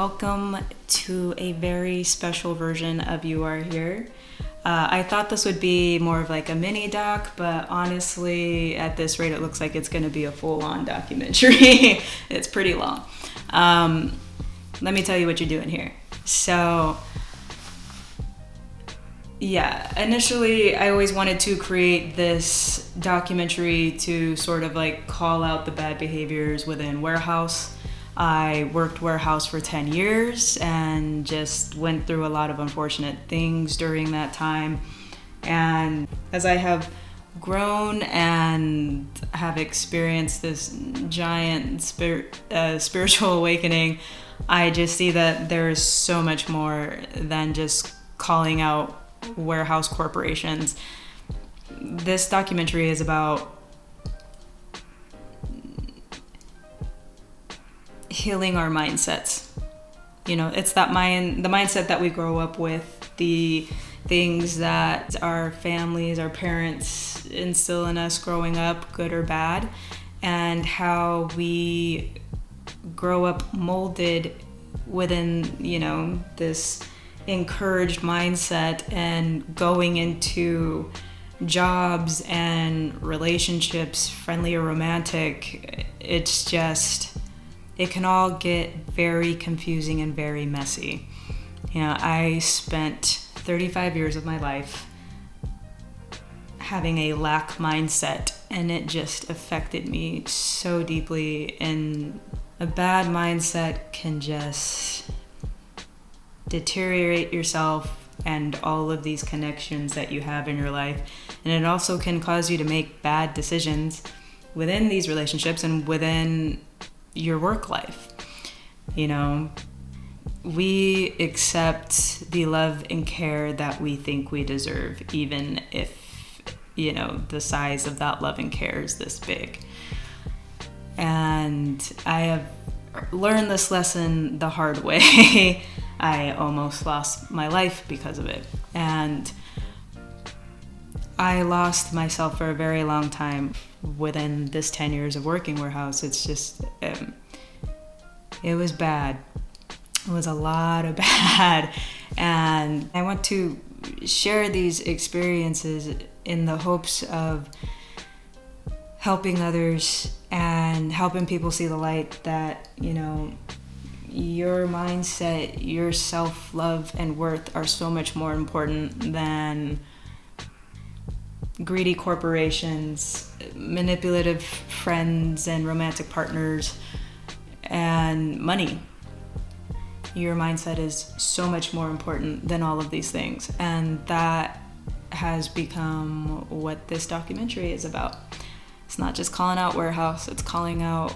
welcome to a very special version of You Are Here. I thought this would be more of like a mini doc, but honestly, at this rate, it looks like it's going to be a full-on documentary. It's pretty long. Let me tell you what you're doing here. So, yeah, initially, I always wanted to create this documentary to sort of like call out the bad behaviors within warehouse. I worked warehouse for 10 years and just went through a lot of unfortunate things during that time. And as I have grown and have experienced this giant spiritual awakening, I just see that there's so much more than just calling out warehouse corporations. This documentary is about healing our mindsets. You know, it's the mindset that we grow up with, the things that our families, our parents instill in us growing up, good or bad, and how we grow up molded within, this encouraged mindset and going into jobs and relationships, friendly or romantic. It can all get very confusing and very messy. I spent 35 years of my life having a lack mindset, and it just affected me so deeply. And a bad mindset can just deteriorate yourself and all of these connections that you have in your life. And it also can cause you to make bad decisions within these relationships and within your work life. We accept the love and care that we think we deserve, even if, the size of that love and care is this big. And I have learned this lesson the hard way. I almost lost my life because of it. And I lost myself for a very long time within this 10 years of working warehouse. It's just, it was bad. It was a lot of bad. And I want to share these experiences in the hopes of helping others and helping people see the light that, your mindset, your self-love and worth are so much more important than greedy corporations, manipulative friends and romantic partners, and money. Your mindset is so much more important than all of these things. And that has become what this documentary is about. It's not just calling out warehouse, it's calling out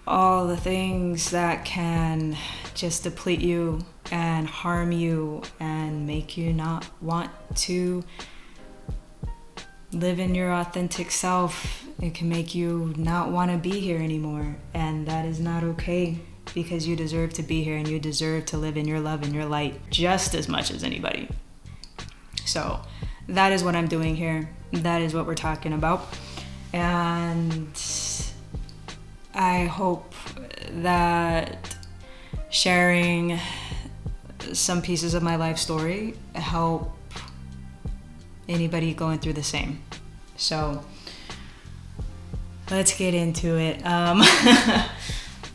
all the things that can just deplete you and harm you and make you not want to live in your authentic self. It can make you not want to be here anymore, and that is not okay, because you deserve to be here and you deserve to live in your love and your light just as much as anybody. So that is what I'm doing here. That is what we're talking about. And I hope that sharing some pieces of my life story help anybody going through the same. So let's get into it.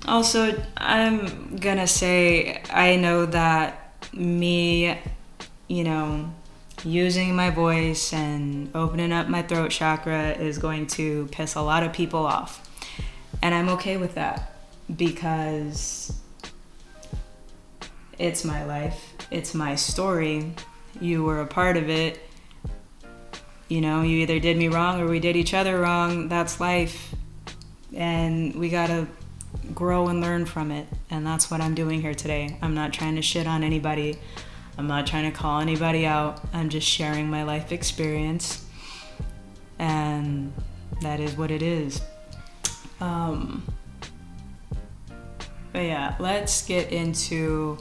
Also, I'm gonna say, I know that me, using my voice and opening up my throat chakra is going to piss a lot of people off. And I'm okay with that, because it's my life, it's my story. You were a part of it. You either did me wrong or we did each other wrong. That's life. And we gotta grow and learn from it. And that's what I'm doing here today. I'm not trying to shit on anybody. I'm not trying to call anybody out. I'm just sharing my life experience. And that is what it is. But yeah, let's get into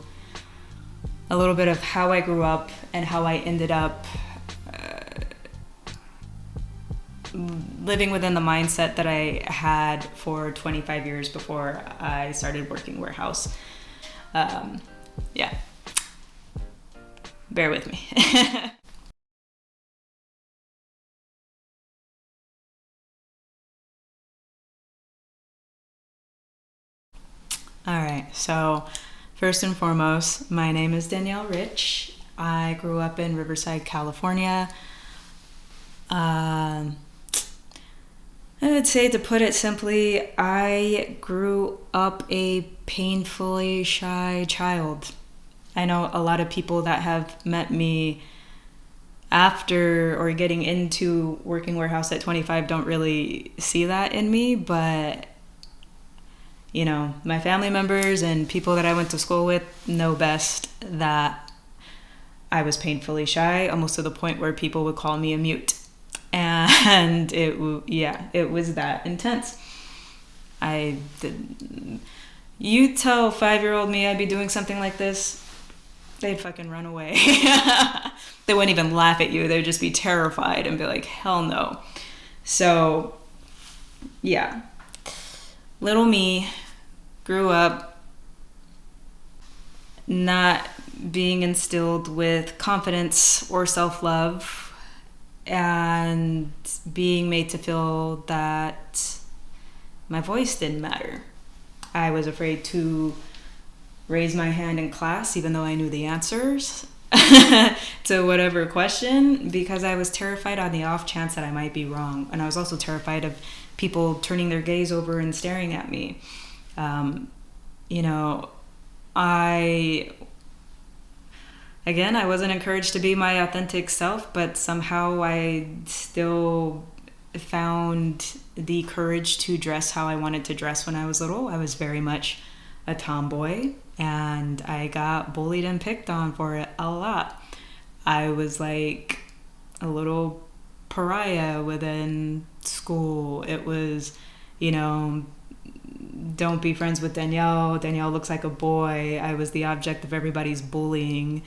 a little bit of how I grew up and how I ended up living within the mindset that I had for 25 years before I started working warehouse. Yeah, bear with me. All right, so first and foremost, my name is Danielle Rich. I grew up in Riverside, California. Um, I would say, to put it simply, I grew up a painfully shy child. I know a lot of people that have met me after or getting into working warehouse at 25 don't really see that in me, but my family members and people that I went to school with know best that I was painfully shy, almost to the point where people would call me a mute. And it was that intense. I did, you tell 5-year-old me I'd be doing something like this, they'd fucking run away. They wouldn't even laugh at you. They'd just be terrified and be like, hell no. So, yeah. Little me grew up not being instilled with confidence or self-love, and being made to feel that my voice didn't matter. I was afraid to raise my hand in class even though I knew the answers to whatever question, because I was terrified on the off chance that I might be wrong. And I was also terrified of people turning their gaze over and staring at me. I wasn't encouraged to be my authentic self, but somehow I still found the courage to dress how I wanted to dress when I was little. I was very much a tomboy, and I got bullied and picked on for it a lot. I was like a little pariah within school. It was, don't be friends with Danielle. Danielle looks like a boy. I was the object of everybody's bullying.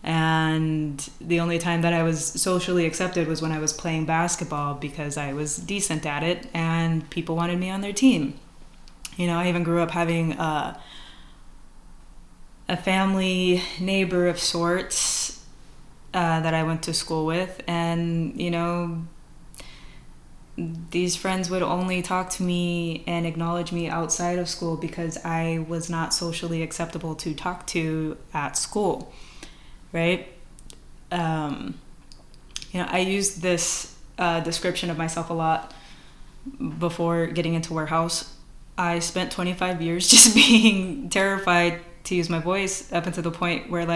And the only time that I was socially accepted was when I was playing basketball, because I was decent at it and people wanted me on their team. I even grew up having a family neighbor of sorts that I went to school with. And, these friends would only talk to me and acknowledge me outside of school because I was not socially acceptable to talk to at school, right? I used this description of myself a lot before getting into warehouse. I spent 25 years just being terrified to use my voice, up until the point where,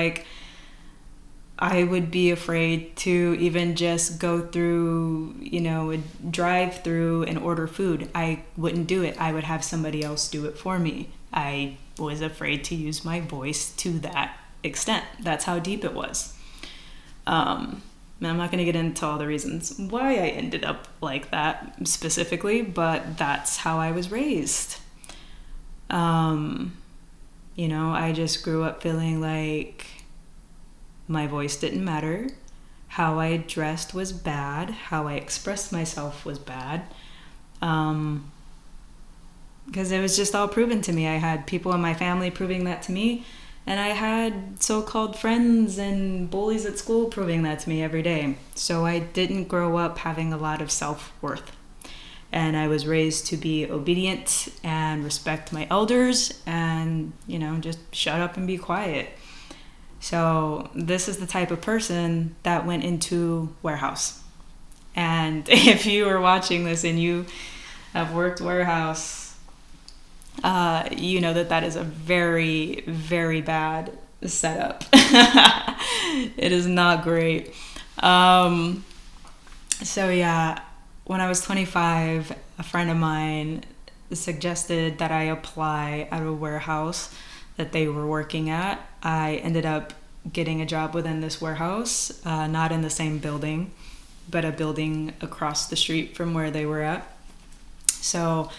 I would be afraid to even just go through, a drive-through and order food. I wouldn't do it. I would have somebody else do it for me. I was afraid to use my voice to that extent. That's how deep it was. And I'm not going to get into all the reasons why I ended up like that specifically, but that's how I was raised. I just grew up feeling like my voice didn't matter. How I dressed was bad. How I expressed myself was bad. Because it was just all proven to me. I had people in my family proving that to me. And I had so-called friends and bullies at school proving that to me every day. So I didn't grow up having a lot of self-worth. And I was raised to be obedient and respect my elders and, just shut up and be quiet. So this is the type of person that went into warehouse. And if you are watching this and you have worked warehouse, you know that is a very, very bad setup. It is not great. When I was 25, a friend of mine suggested that I apply at a warehouse that they were working at. I ended up getting a job within this warehouse, not in the same building, but a building across the street from where they were at. So,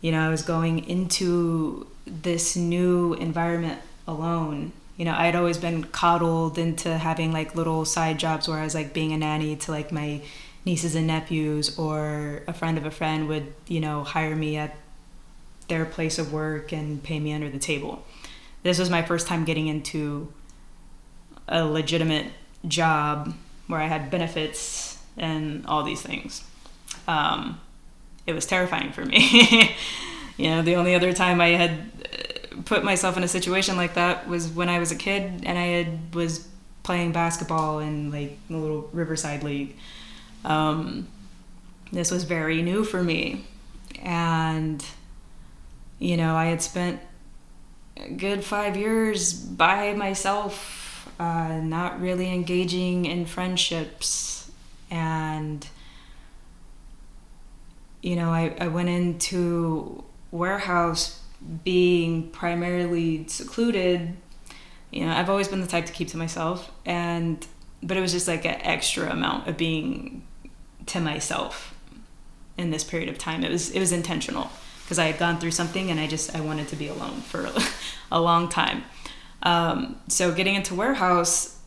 I was going into this new environment alone. I'd always been coddled into having little side jobs where I was being a nanny to my nieces and nephews, or a friend of a friend would, hire me at their place of work and pay me under the table. this was my first time getting into a legitimate job where I had benefits and all these things. It was terrifying for me. The only other time I had put myself in a situation like that was when I was a kid and was playing basketball in like a little Riverside league. This was very new for me. And, I had spent a good 5 years by myself, not really engaging in friendships. And, I went into warehouse being primarily secluded. I've always been the type to keep to myself, but it was just like an extra amount of being to myself in this period of time. It was intentional because I had gone through something and I wanted to be alone for a long time. So getting into warehouse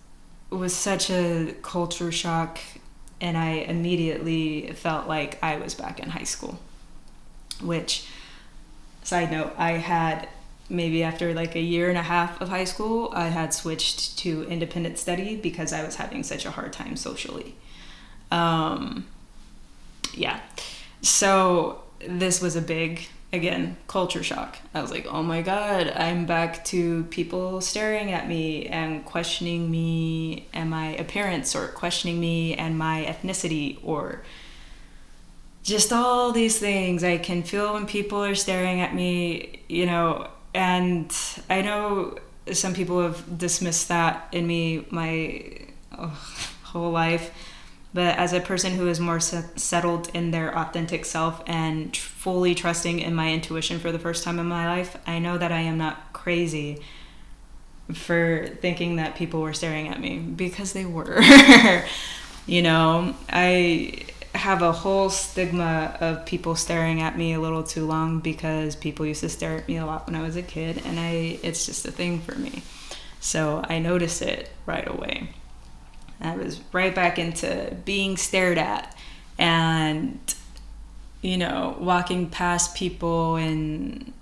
was such a culture shock, and I immediately felt like I was back in high school, which, side note, I had maybe after like a year and a half of high school, I had switched to independent study because I was having such a hard time socially. So this was a big, again, culture shock. I was like, oh my God, I'm back to people staring at me and questioning me and my appearance, or questioning me and my ethnicity, or just all these things I can feel when people are staring at me, and I know some people have dismissed that in me my whole life. But as a person who is more settled in their authentic self and fully trusting in my intuition for the first time in my life, I know that I am not crazy for thinking that people were staring at me, because they were. I have a whole stigma of people staring at me a little too long, because people used to stare at me a lot when I was a kid, and it's just a thing for me. So I notice it right away. I was right back into being stared at, and, walking past people and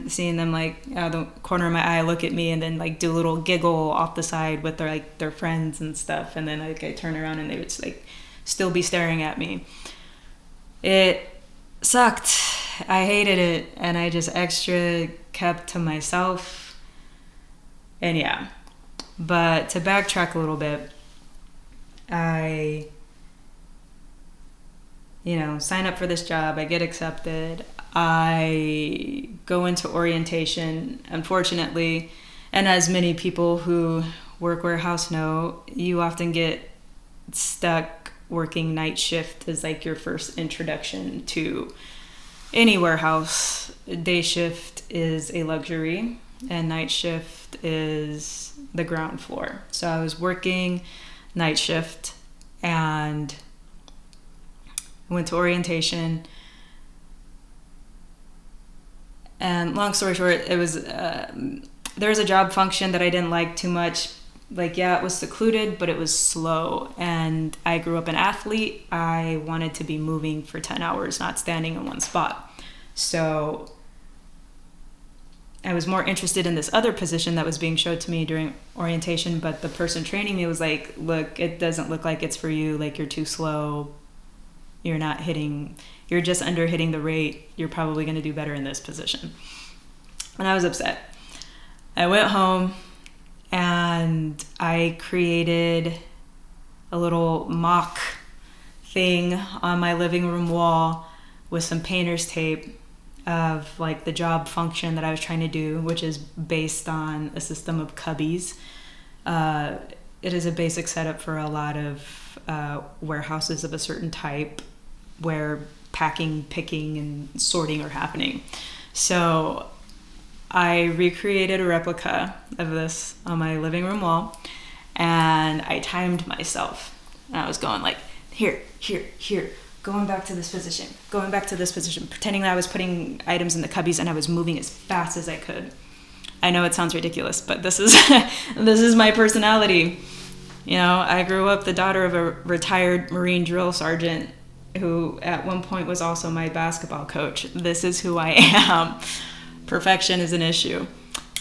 seeing them like out of the corner of my eye look at me and then like do a little giggle off the side with their friends and stuff. And then I turn around and they would just still be staring at me. It sucked. I hated it. And I just extra kept to myself. And yeah, but to backtrack a little bit, I, sign up for this job, I get accepted, I go into orientation. Unfortunately, and as many people who work warehouse know, you often get stuck working night shift as your first introduction to any warehouse. Day shift is a luxury, and night shift is the ground floor. So I was working night shift and went to orientation, and long story short, it was there was a job function that I didn't like too much. It was secluded, but it was slow, and I grew up an athlete. I wanted to be moving for 10 hours, not standing in one spot. So I was more interested in this other position that was being showed to me during orientation, but the person training me was like, look, it doesn't look like it's for you. You're too slow. You're just under hitting the rate. You're probably going to do better in this position. And I was upset. I went home and I created a little mock thing on my living room wall with some painter's tape of the job function that I was trying to do, which is based on a system of cubbies. It is a basic setup for a lot of warehouses of a certain type where packing, picking, and sorting are happening. So I recreated a replica of this on my living room wall, and I timed myself. And I was going here, going back to this position, pretending that I was putting items in the cubbies, and I was moving as fast as I could. I know it sounds ridiculous, but this is this is my personality. I grew up the daughter of a retired Marine drill sergeant who at one point was also my basketball coach. This is who I am. Perfection is an issue.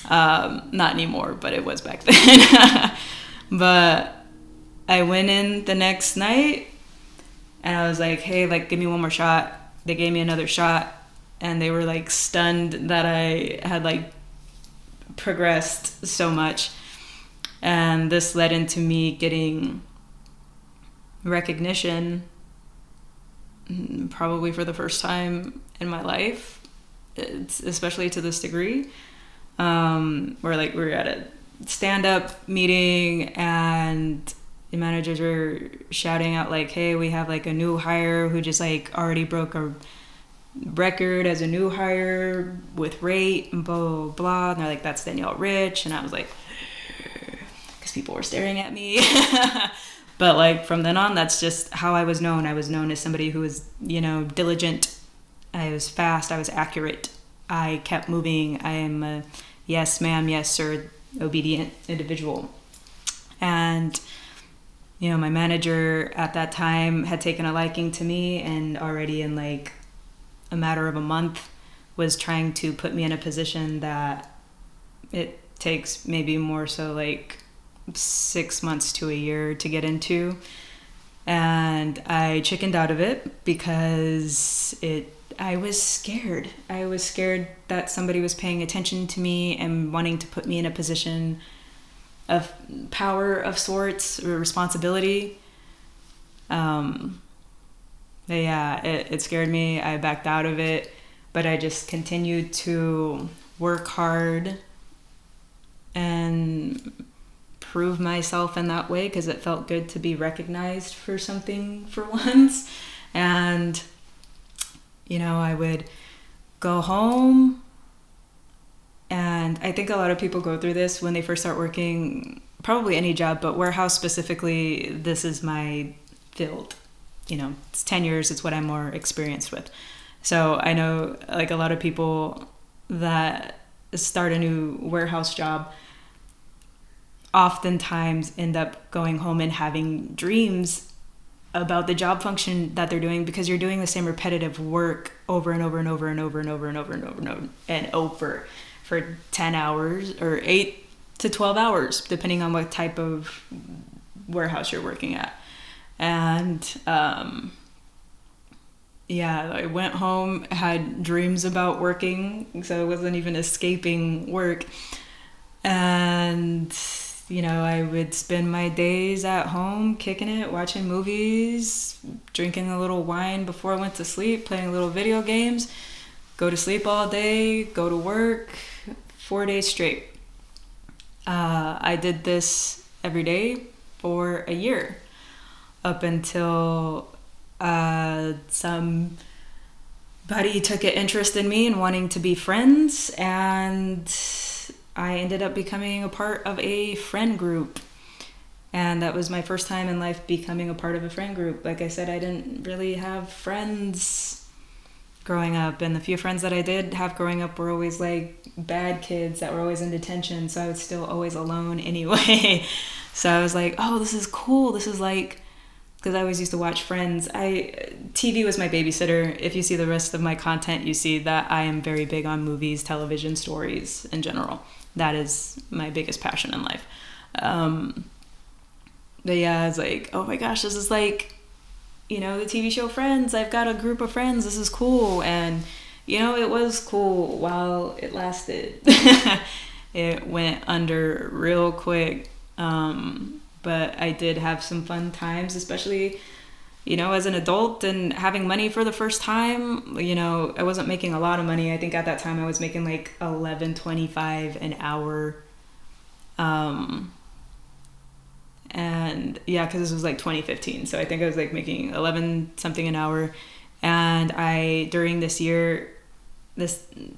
Not anymore, but it was back then. But I went in the next night and I was like, hey, like, give me one more shot. They gave me another shot and they were like stunned that I had like progressed so much. And this led into me getting recognition probably for the first time in my life, especially to this degree. Where like we were at a stand-up meeting and the managers were shouting out like, hey, we have like a new hire who just like already broke a record as a new hire with rate and blah blah blah. And they're like, that's Danielle Rich. And I was like, because people were staring at me. But like from then on, that's just how I was known. I was known as somebody who was, diligent. I was fast. I was accurate. I kept moving. I am a yes ma'am, yes sir, obedient individual. And, my manager at that time had taken a liking to me and already in like a matter of a month was trying to put me in a position that it takes maybe more so like 6 months to a year to get into. And I chickened out of it because I was scared. I was scared that somebody was paying attention to me and wanting to put me in a position of power of sorts or responsibility. But yeah, it scared me. I backed out of it, but I just continued to work hard and prove myself in that way because it felt good to be recognized for something for once. And I would go home, and I think a lot of people go through this when they first start working, probably any job, but warehouse specifically, this is my field. It's 10 years, it's what I'm more experienced with. So I know like a lot of people that start a new warehouse job oftentimes end up going home and having dreams about the job function that they're doing because you're doing the same repetitive work over and over and over and over and over and over and over and over and over for 10 hours or 8 to 12 hours, depending on what type of warehouse you're working at. And I went home, had dreams about working, so it wasn't even escaping work. And I would spend my days at home kicking it, watching movies, drinking a little wine before I went to sleep, playing little video games, go to sleep all day, go to work 4 days straight. I did this every day for a year up until somebody took an interest in me and wanting to be friends, and I ended up becoming a part of a friend group. And that was my first time in life becoming a part of a friend group. Like I said, I didn't really have friends growing up. And the few friends that I did have growing up were always like bad kids that were always in detention. So I was still always alone anyway. So I was like, oh, this is cool. This is like, because I always used to watch Friends. TV was my babysitter. If you see the rest of my content, you see that I am very big on movies, television, stories in general. That is my biggest passion in life. But yeah, it's like, oh my gosh, this is like, the TV show Friends. I've got a group of friends. This is cool. And, it was cool while it lasted. It went under real quick. But I did have some fun times, especially, as an adult and having money for the first time. I wasn't making a lot of money. I think at that time I was making like $11.25 an hour. And yeah, because this was like 2015. So I think I was like making 11 something an hour. And during this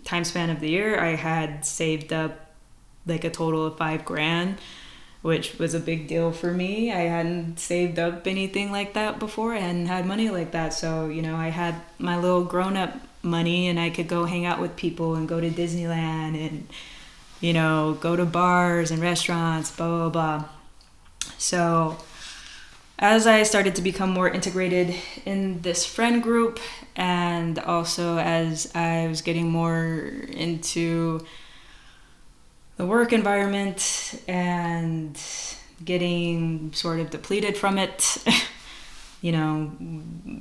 time span of the year, I had saved up like a total of $5,000, which was a big deal for me. I hadn't saved up anything like that before. I hadn't had money like that. So, I had my little grown-up money and I could go hang out with people and go to Disneyland and, go to bars and restaurants, blah, blah, blah. So as I started to become more integrated in this friend group, and also as I was getting more into the work environment and getting sort of depleted from it. You know,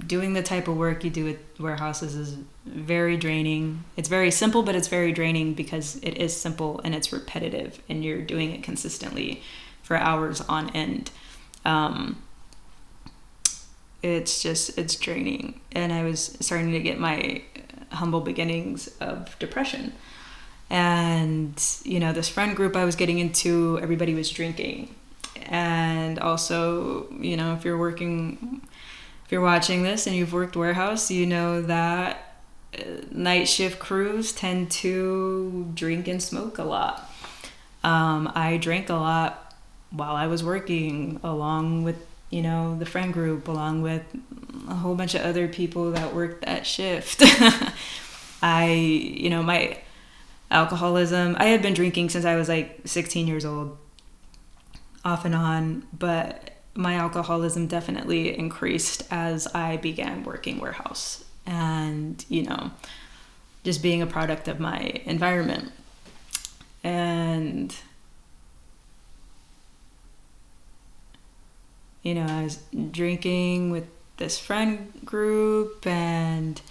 doing the type of work you do at warehouses is very draining. It's very simple, but it's very draining because it is simple and it's repetitive and you're doing it consistently for hours on end. It's draining. And I was starting to get my humble beginnings of depression. And, you know, this friend group I was getting into, everybody was drinking. And also, you know, if you're watching this and you've worked warehouse, you know that night shift crews tend to drink and smoke a lot. I drank a lot while I was working, along with, you know, the friend group, along with a whole bunch of other people that worked that shift. My alcoholism, I had been drinking since I was like 16 years old, off and on, but my alcoholism definitely increased as I began working warehouse and, you know, just being a product of my environment. And, you know, I was drinking with this friend group and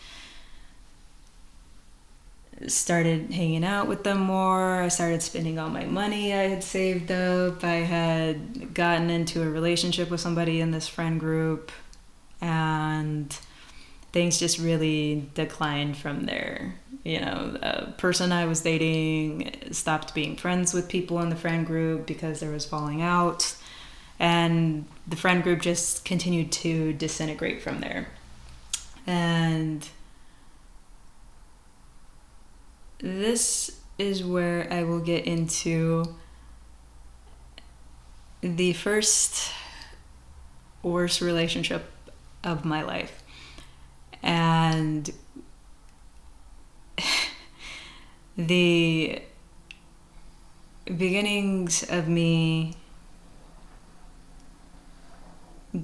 started hanging out with them more. I started spending all my money I had saved up. I had gotten into a relationship with somebody in this friend group, and things just really declined from there. You know, the person I was dating stopped being friends with people in the friend group because there was falling out, and the friend group just continued to disintegrate from there. And this is where I will get into the first worst relationship of my life. And the beginnings of me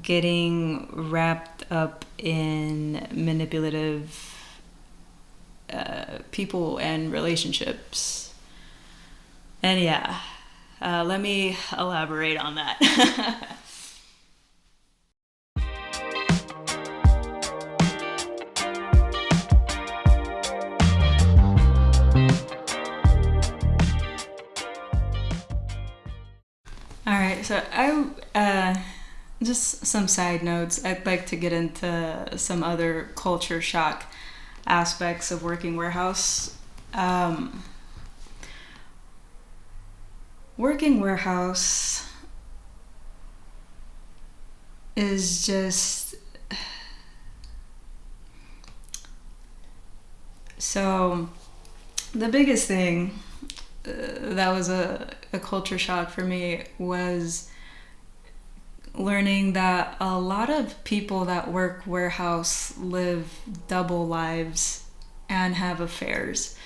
getting wrapped up in manipulative people and relationships. And yeah, let me elaborate on that. All right, so just some side notes. I'd like to get into some other culture shock aspects of working warehouse. Working warehouse is just so the biggest thing that was a culture shock for me was learning that a lot of people that work warehouse live double lives and have affairs.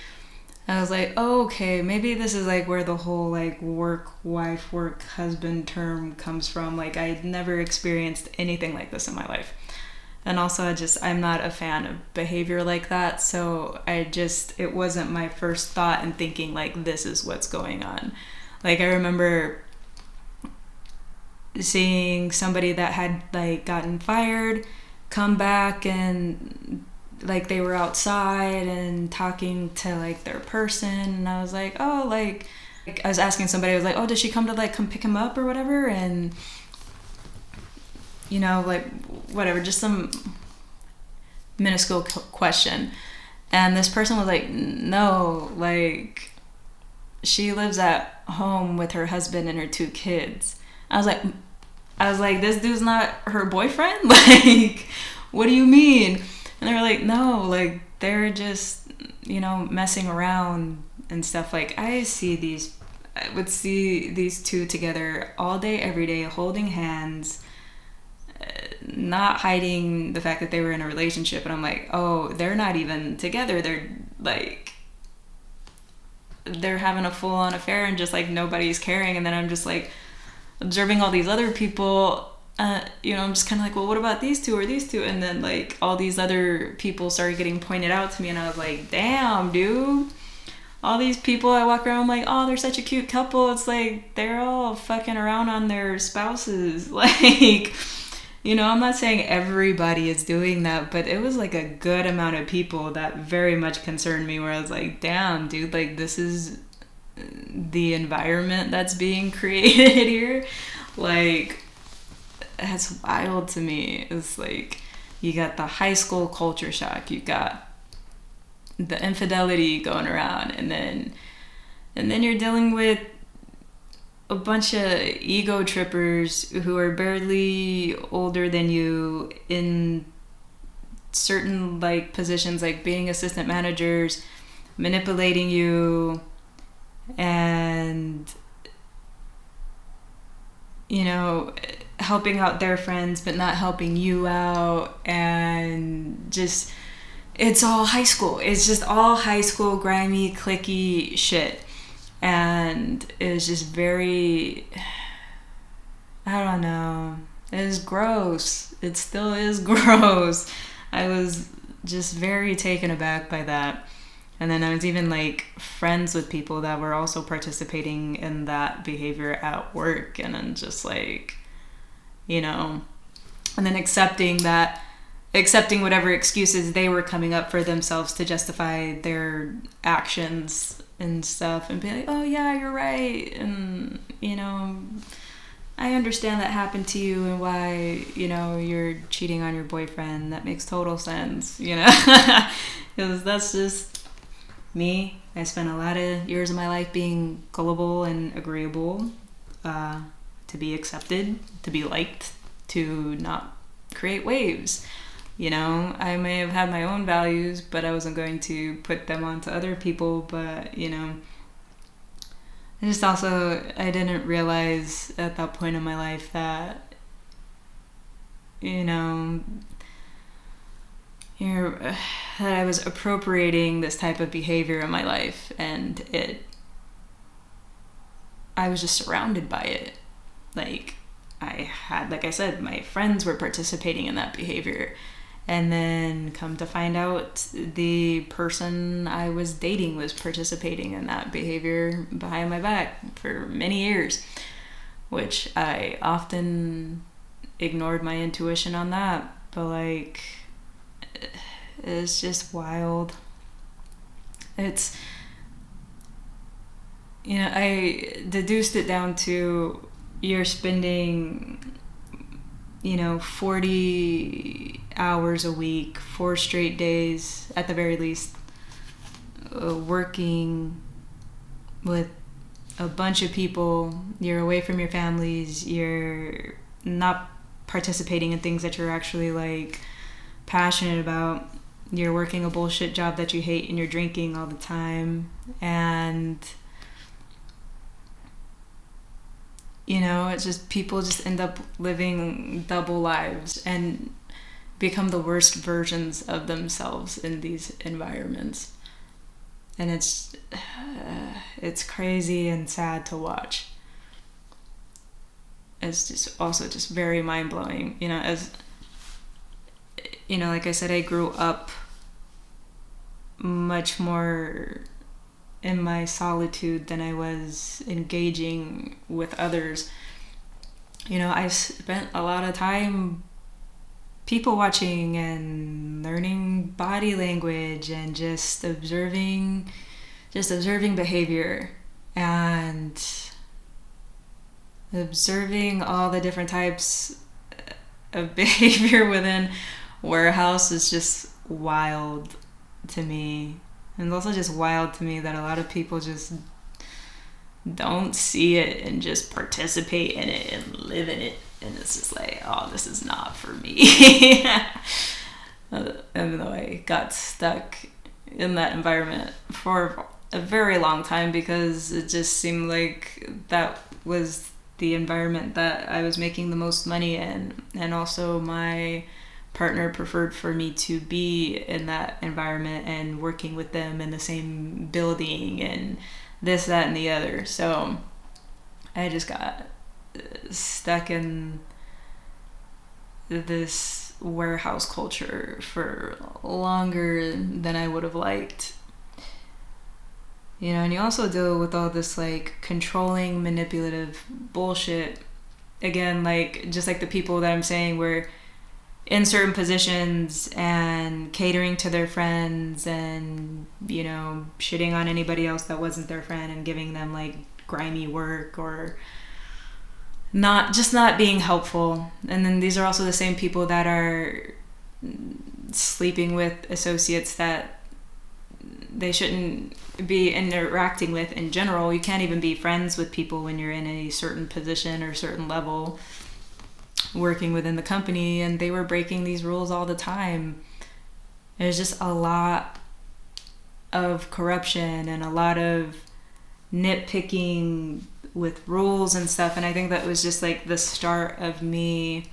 I was like, oh, okay, maybe this is like where the whole like work wife, work husband term comes from. Like I'd never experienced anything like this in my life. And also I'm not a fan of behavior like that. So it wasn't my first thought in thinking like this is what's going on. Like I remember seeing somebody that had like gotten fired come back and like they were outside and talking to like their person, and I was like, oh, like I was asking somebody, I was like, oh, did she come pick him up or whatever? And you know, like whatever, just some minuscule question. And this person was like, no, like she lives at home with her husband and her 2 kids. I was like, this dude's not her boyfriend? Like, what do you mean? And they were like, no, like, they're just, you know, messing around and stuff. Like, I would see these 2 together all day, every day, holding hands, not hiding the fact that they were in a relationship. And I'm like, oh, they're not even together. They're, like, they're having a full-on affair and just, like, nobody's caring. And then I'm just, like, observing all these other people, you know, I'm just kind of like, well, what about these 2 or these 2? And then like all these other people started getting pointed out to me, and I was like, damn, dude, all these people I walk around, I'm like, oh, they're such a cute couple. It's like they're all fucking around on their spouses. Like, you know, I'm not saying everybody is doing that, but it was like a good amount of people that very much concerned me, where I was like, damn, dude, like this is the environment that's being created here. Like, that's wild to me. It's like, you got the high school culture shock, you got the infidelity going around, and then you're dealing with a bunch of ego trippers who are barely older than you in certain like positions, like being assistant managers, manipulating you, and you know, helping out their friends but not helping you out, and just, it's all high school. It's just all high school grimy, cliquey shit. And it was just very, I don't know, it was gross. It still is gross. I was just very taken aback by that. And then I was even like friends with people that were also participating in that behavior at work, and then just like, you know, and then accepting whatever excuses they were coming up for themselves to justify their actions and stuff, and be like, oh yeah, you're right, and you know, I understand that happened to you and why, you know, you're cheating on your boyfriend. That makes total sense, you know. Because that's just me. I spent a lot of years of my life being gullible and agreeable, to be accepted, to be liked, to not create waves. You know, I may have had my own values, but I wasn't going to put them onto other people. But, you know, I didn't realize at that point in my life that, you know, that I was appropriating this type of behavior in my life, and I was just surrounded by it. Like, like I said, my friends were participating in that behavior. And then come to find out, the person I was dating was participating in that behavior behind my back for many years, which I often ignored my intuition on that. But like, it's just wild. It's, you know, I deduced it down to, you're spending, you know, 40 hours a week, 4 straight days at the very least, working with a bunch of people. You're away from your families. You're not participating in things that you're actually like passionate about. You're working a bullshit job that you hate, and you're drinking all the time. And you know, it's just, people just end up living double lives and become the worst versions of themselves in these environments. And it's crazy and sad to watch. It's just also just very mind-blowing. You know, as you know, like I said, I grew up much more in my solitude than I was engaging with others. You know, I spent a lot of time people watching and learning body language and just observing behavior and observing all the different types of behavior within warehouse is just wild to me. And it's also just wild to me that a lot of people just don't see it and just participate in it and live in it. And it's just like, oh, this is not for me. Even though I got stuck in that environment for a very long time, because it just seemed like that was the environment that I was making the most money in. And also my partner preferred for me to be in that environment and working with them in the same building and this, that, and the other. So I just got stuck in this warehouse culture for longer than I would have liked. You know, and you also deal with all this like controlling, manipulative bullshit. Again, like just like the people that I'm saying were in certain positions and catering to their friends and, you know, shitting on anybody else that wasn't their friend and giving them like grimy work or not being helpful. And then these are also the same people that are sleeping with associates that they shouldn't be interacting with in general. You can't even be friends with people when you're in a certain position or certain level working within the company, and they were breaking these rules all the time. There's just a lot of corruption and a lot of nitpicking with rules and stuff, and I think that was just like the start of me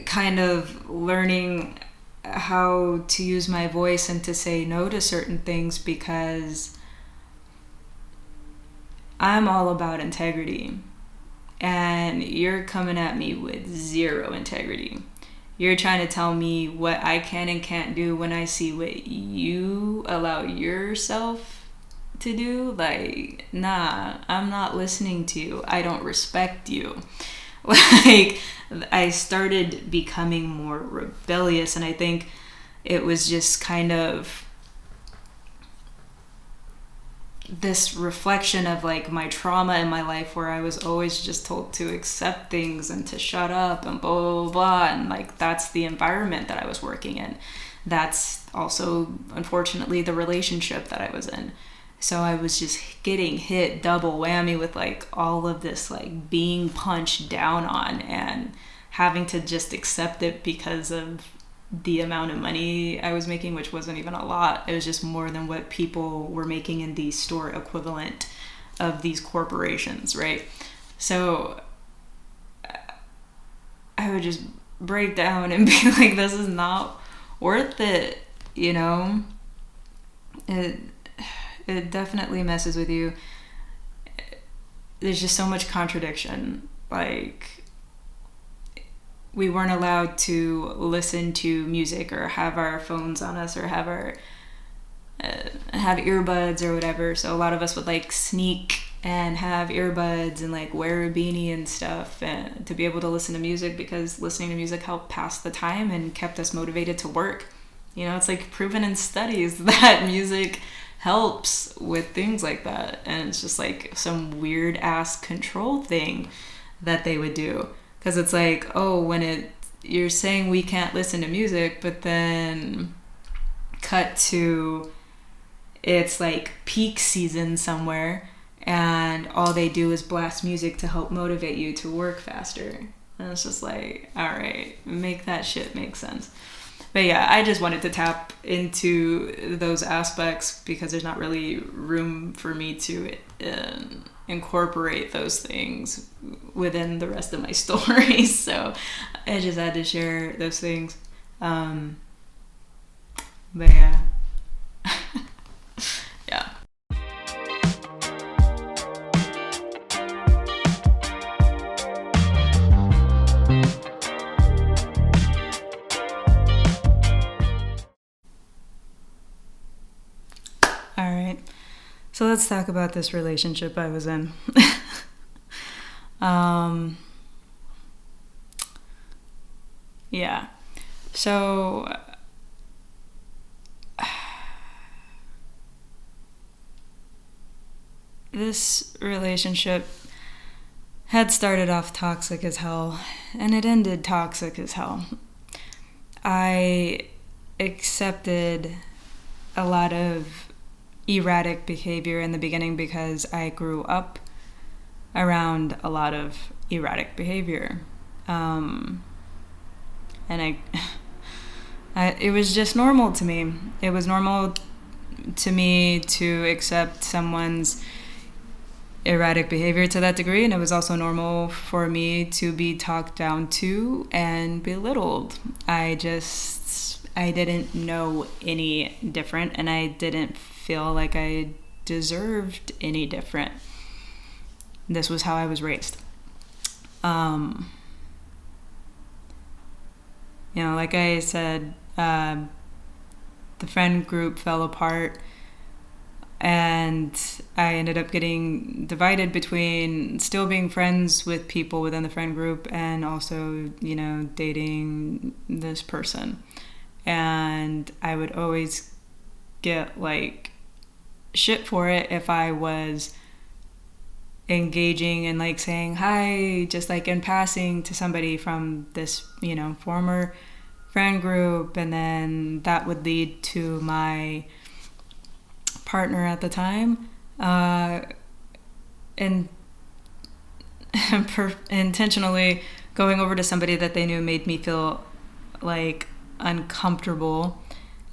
kind of learning how to use my voice and to say no to certain things, because I'm all about integrity. And you're coming at me with zero integrity. You're trying to tell me what I can and can't do when I see what you allow yourself to do. Like, nah, I'm not listening to you. I don't respect you. Like, I started becoming more rebellious, and I think it was just kind of this reflection of like my trauma in my life, where I was always just told to accept things and to shut up and blah blah blah, and like that's the environment that I was working in. That's also unfortunately the relationship that I was in. So I was just getting hit double whammy with like all of this like being punched down on and having to just accept it because of the amount of money I was making, which wasn't even a lot. It was just more than what people were making in the store equivalent of these corporations, right? So I would just break down and be like, this is not worth it, you know? It definitely messes with you. There's just so much contradiction. Like, we weren't allowed to listen to music or have our phones on us or have our have earbuds or whatever. So a lot of us would like sneak and have earbuds and like wear a beanie and stuff and to be able to listen to music, because listening to music helped pass the time and kept us motivated to work. You know, it's like proven in studies that music helps with things like that. And it's just like some weird ass control thing that they would do. Because it's like, oh, you're saying we can't listen to music, but then cut to it's like peak season somewhere and all they do is blast music to help motivate you to work faster. And it's just like, all right, make that shit make sense. But yeah, I just wanted to tap into those aspects because there's not really room for me to incorporate those things within the rest of my story. So I just had to share those things. But yeah. Yeah. All right. So let's talk about this relationship I was in. Yeah. So this relationship had started off toxic as hell, and it ended toxic as hell. I accepted a lot of erratic behavior in the beginning because I grew up around a lot of erratic behavior. And it was just normal to me. It was normal to me to accept someone's erratic behavior to that degree, and it was also normal for me to be talked down to and belittled. I didn't know any different, and I didn't feel like I deserved any different. This was how I was raised. Like I said, the friend group fell apart And I ended up getting divided between still being friends with people within the friend group and also, dating this person. And I would always get like shit for it if I was engaging and like saying hi just like in passing to somebody from this former friend group, and then that would lead to my partner at the time and intentionally going over to somebody that they knew made me feel like uncomfortable,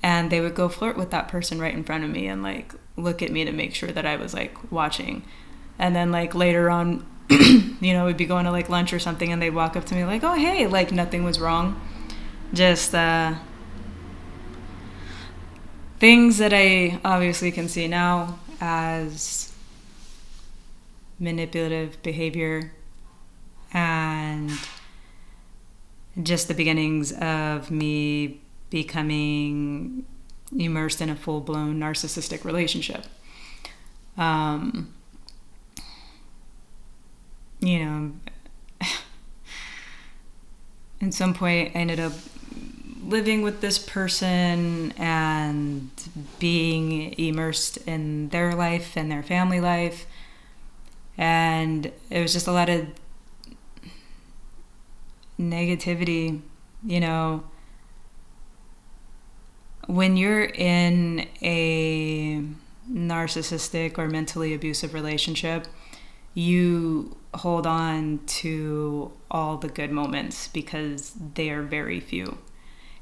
and they would go flirt with that person right in front of me and like look at me to make sure that I was like watching. And then like later on, we'd be going to like lunch or something, and they'd walk up to me like, oh, hey, like nothing was wrong. Just things that I obviously can see now as manipulative behavior, and just the beginnings of me becoming immersed in a full-blown narcissistic relationship. At some point I ended up living with this person and being immersed in their life and their family life, and it was just a lot of negativity. When you're in a narcissistic or mentally abusive relationship, you hold on to all the good moments because they are very few.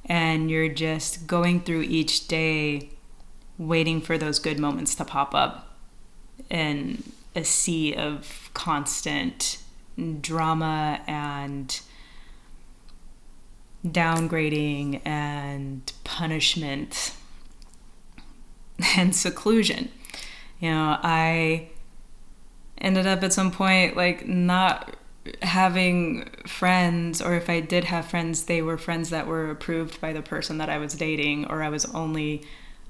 And you're just going through each day waiting for those good moments to pop up in a sea of constant drama and downgrading and punishment and seclusion. I ended up at some point like not having friends, or if I did have friends, they were friends that were approved by the person that I was dating, or I was only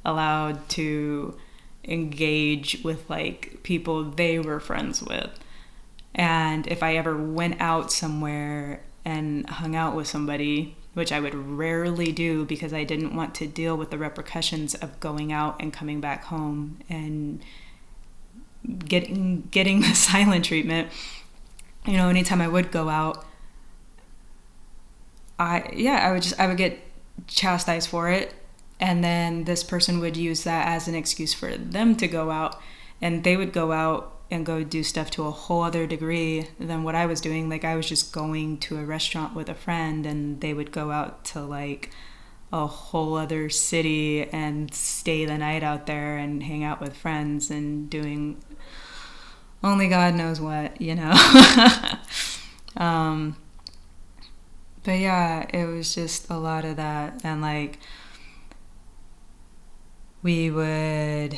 allowed to engage with like people they were friends with. And if I ever went out somewhere and hung out with somebody, which I would rarely do because I didn't want to deal with the repercussions of going out and coming back home and getting the silent treatment. Anytime I would go out, I would get chastised for it, and then this person would use that as an excuse for them to go out, and they would go out and go do stuff to a whole other degree than what I was doing. Like I was just going to a restaurant with a friend, and they would go out to like a whole other city and stay the night out there and hang out with friends and doing only God knows what, but yeah, it was just a lot of that. And like we would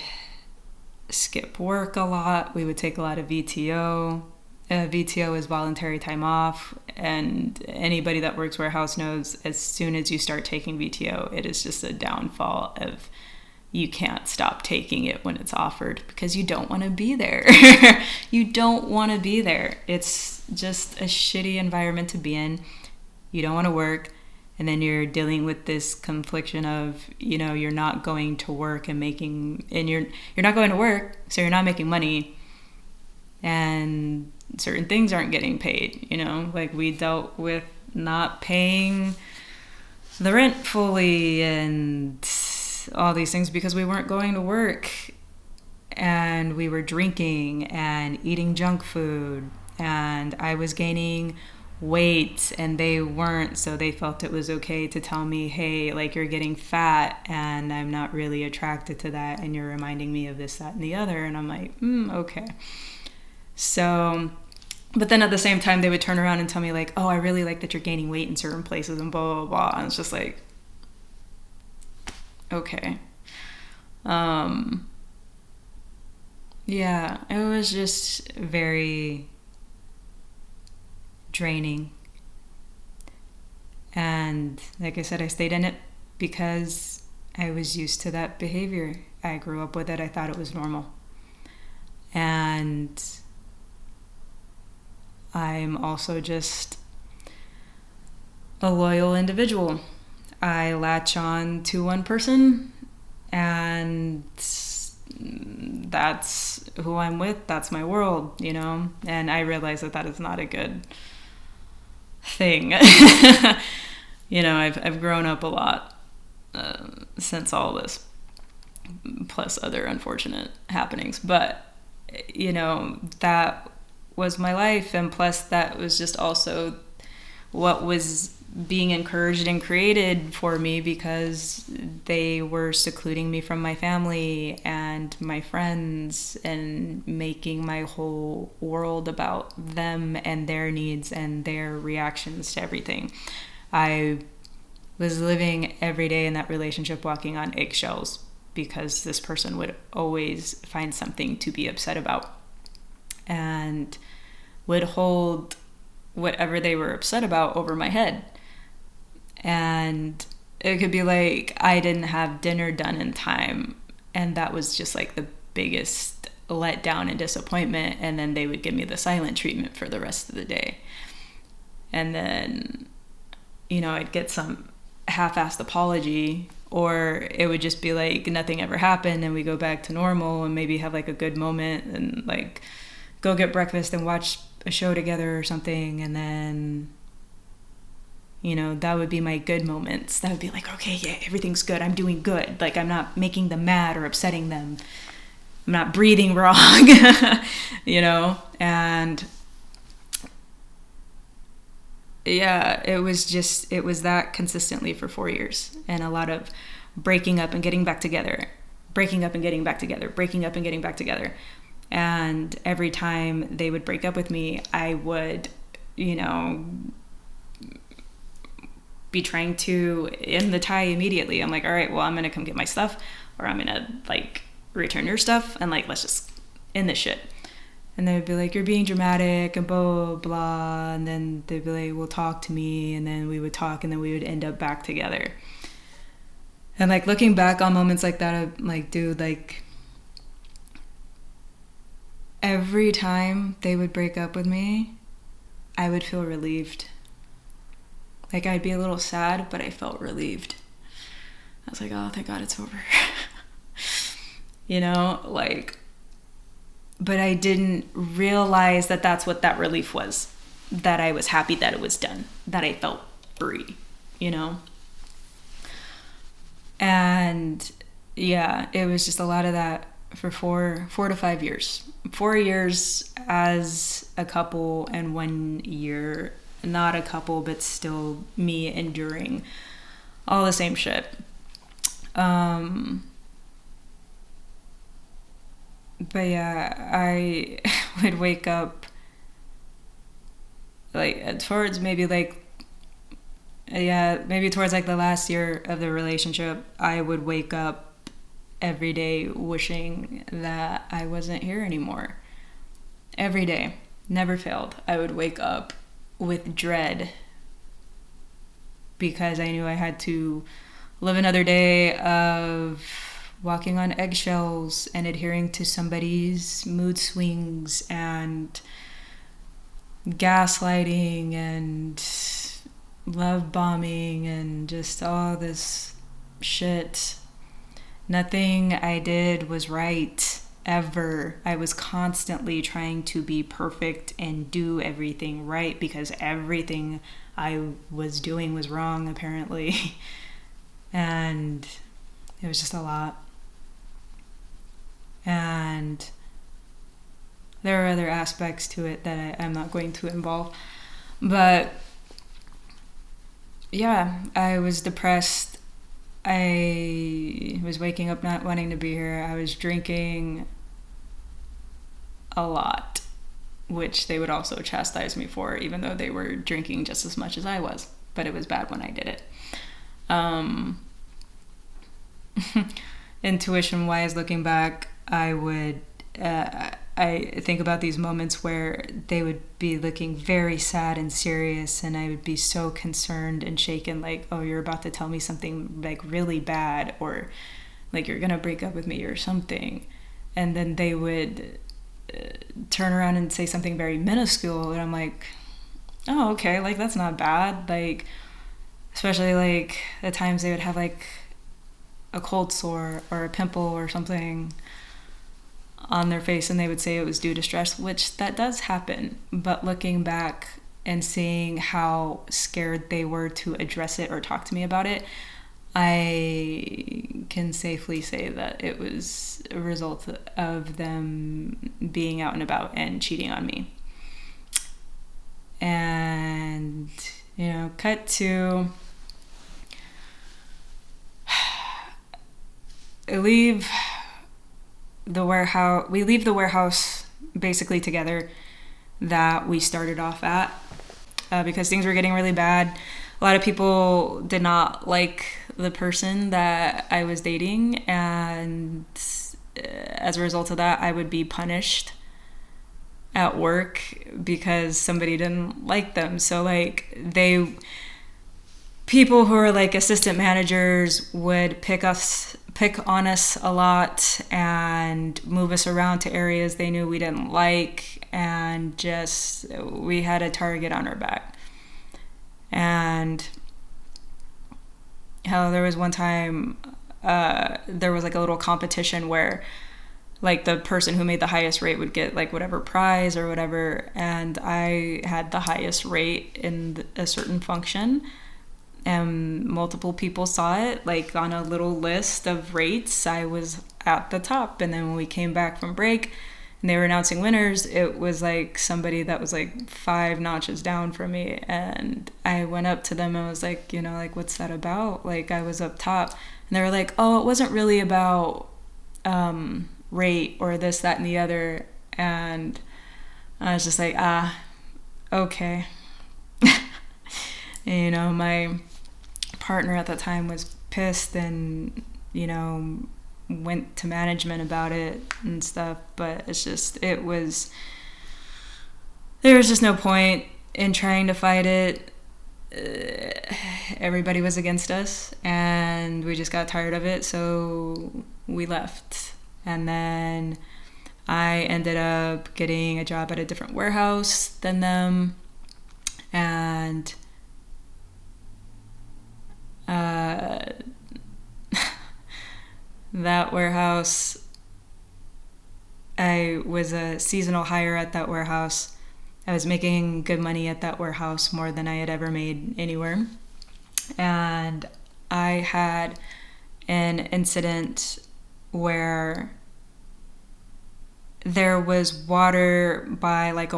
skip work a lot. We would take a lot of VTO. VTO is voluntary time off, and anybody that works warehouse knows as soon as you start taking VTO, it is just a downfall of you can't stop taking it when it's offered because you don't want to be there. You don't want to be there. It's just a shitty environment to be in. You don't want to work, and then you're dealing with this confliction of, you're not going to work and you're not going to work, so you're not making money, and certain things aren't getting paid. Like we dealt with not paying the rent fully and all these things because we weren't going to work, and we were drinking and eating junk food, and I was gaining weight and they weren't, so they felt it was okay to tell me, hey, like you're getting fat and I'm not really attracted to that and you're reminding me of this, that, and the other. And I'm like, okay. So, but then at the same time they would turn around and tell me like, oh, I really like that you're gaining weight in certain places and blah, blah, blah. And it's just like, okay. Yeah, it was just very draining. And like I said, I stayed in it because I was used to that behavior. I grew up with it. I thought it was normal. And I'm also just a loyal individual. I latch on to one person, and that's who I'm with. That's my world, you know? And I realize that is not a good thing. You know, I've grown up a lot since all this, plus other unfortunate happenings. But, you know, that was my life. And plus that was just also what was being encouraged and created for me, because they were secluding me from my family and my friends and making my whole world about them and their needs and their reactions to everything. I was living every day in that relationship walking on eggshells, because this person would always find something to be upset about and would hold whatever they were upset about over my head. And it could be like I didn't have dinner done in time, and that was just like the biggest letdown and disappointment. And then they would give me the silent treatment for the rest of the day. And then, you know, I'd get some half-assed apology, or it would just be like nothing ever happened and we go back to normal and maybe have like a good moment and like go get breakfast and watch a show together or something. And then, you know, that would be my good moments. That would be like, okay, yeah, everything's good. I'm doing good. Like, I'm not making them mad or upsetting them. I'm not breathing wrong, you know? And yeah, it was that consistently for 4 years, and a lot of breaking up and getting back together, breaking up and getting back together, breaking up and getting back together. And every time they would break up with me, I would, you know, be trying to end the tie immediately. I'm like, all right, well, I'm going to come get my stuff, or I'm going to like return your stuff, and like, let's just end this shit. And they would be like, you're being dramatic and blah, blah, blah. And then they'd be like, well, talk to me. And then we would talk, and then we would end up back together. And like looking back on moments like that, I'm like, dude, like every time they would break up with me, I would feel relieved. Like, I'd be a little sad, but I felt relieved. I was like, oh, thank God it's over. You know, like, but I didn't realize that that's what that relief was. That I was happy that it was done. That I felt free, you know? And yeah, it was just a lot of that for 4 to 5 years. 4 years as a couple, and 1 year not a couple, but still me enduring all the same shit. But yeah, I would wake up like towards maybe towards like the last year of the relationship, I would wake up every day wishing that I wasn't here anymore. Every day, never failed. I would wake up with dread, because I knew I had to live another day of walking on eggshells and adhering to somebody's mood swings and gaslighting and love bombing and just all this shit. Nothing I did was right. Ever. I was constantly trying to be perfect and do everything right, because everything I was doing was wrong, apparently. And it was just a lot. And there are other aspects to it that I'm not going to involve. But yeah, I was depressed. I was waking up not wanting to be here. I was drinking a lot, which they would also chastise me for, even though they were drinking just as much as I was. But it was bad when I did it. Intuition-wise, looking back, I think about these moments where they would be looking very sad and serious, and I would be so concerned and shaken, like, oh, you're about to tell me something like really bad, or like, you're gonna break up with me or something. And then they would turn around and say something very minuscule, and I'm like, oh, okay, like, that's not bad. Like, especially like the times they would have like a cold sore or a pimple or something on their face, and they would say it was due to stress, which that does happen. But looking back and seeing how scared they were to address it or talk to me about it, I can safely say that it was a result of them being out and about and cheating on me. And, you know, cut to we leave the warehouse basically together that we started off at, because things were getting really bad. A lot of people did not like the person that I was dating, and as a result of that, I would be punished at work because somebody didn't like them. So like, people who are like assistant managers would pick on us a lot and move us around to areas they knew we didn't like, and just, we had a target on our back. And hell, there was one time there was like a little competition where like the person who made the highest rate would get like whatever prize or whatever, and I had the highest rate in a certain function, and multiple people saw it. Like, on a little list of rates, I was at the top. And then when we came back from break and they were announcing winners, it was like somebody that was like 5 notches down from me, and I went up to them and was like, you know, like, what's that about? Like, I was up top. And they were like, oh, it wasn't really about rate or this, that, and the other. And I was just like, okay. And, you know, my partner at the time was pissed and, you know, went to management about it and stuff. But it's just, there was just no point in trying to fight it. Everybody was against us, and we just got tired of it, so we left. And then I ended up getting a job at a different warehouse than them, and that warehouse, I was a seasonal hire at that warehouse. I was making good money at that warehouse, more than I had ever made anywhere. And I had an incident where there was water by like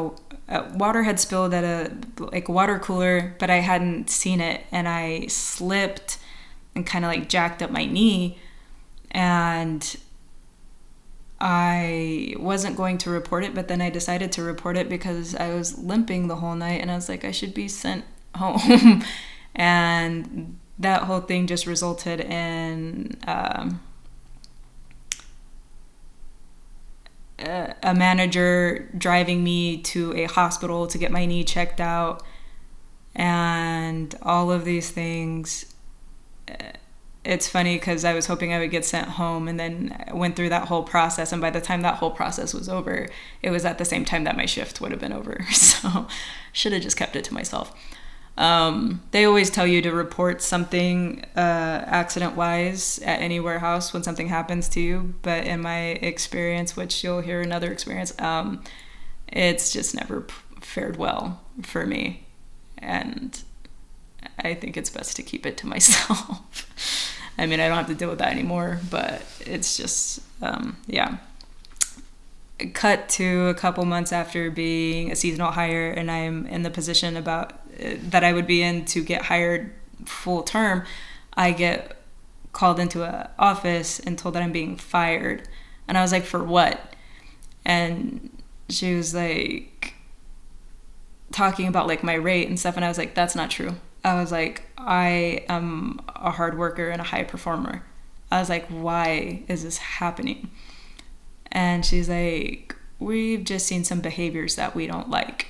water had spilled at a like water cooler, but I hadn't seen it, and I slipped and kind of like jacked up my knee, and I wasn't going to report it, but then I decided to report it because I was limping the whole night, and I was like, I should be sent home. And that whole thing just resulted in a manager driving me to a hospital to get my knee checked out, and all of these things. It's funny because I was hoping I would get sent home, and then I went through that whole process, and by the time that whole process was over, it was at the same time that my shift would have been over. So should have just kept it to myself. They always tell you to report something accident-wise at any warehouse when something happens to you, but in my experience, which you'll hear another experience, it's just never fared well for me, and I think it's best to keep it to myself. I mean, I don't have to deal with that anymore, but it's just, yeah. Cut to a couple months after being a seasonal hire, and I'm in the position that I would be in to get hired full term. I get called into an office and told that I'm being fired. And I was like, for what? And she was like talking about like my rate and stuff, and I was like, that's not true. I was like, I am a hard worker and a high performer. I was like, why is this happening? And she's like, we've just seen some behaviors that we don't like.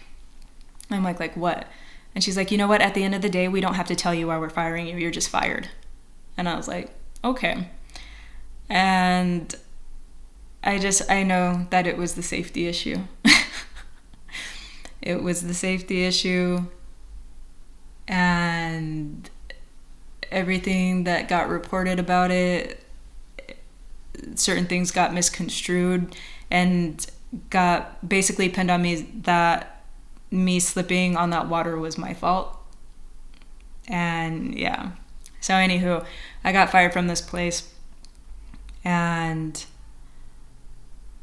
I'm like what? And she's like, you know what? At the end of the day, we don't have to tell you why we're firing you. You're just fired. And I was like, okay. And I know that it was the safety issue. It was the safety issue, and everything that got reported about it, certain things got misconstrued and got basically pinned on me that me slipping on that water was my fault. And yeah. So anywho, I got fired from this place, and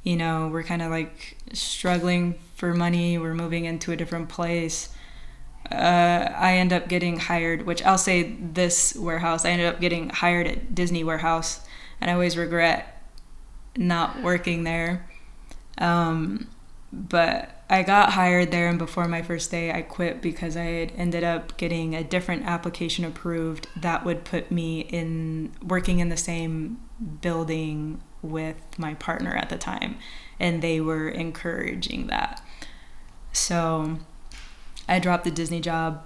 you know, we're kind of like struggling for money. We're moving into a different place. I end up getting hired, which I'll say this warehouse, I ended up getting hired at Disney Warehouse, and I always regret not working there. But I got hired there, and before my first day, I quit because I had ended up getting a different application approved that would put me in working in the same building with my partner at the time, and they were encouraging that. So I dropped the Disney job,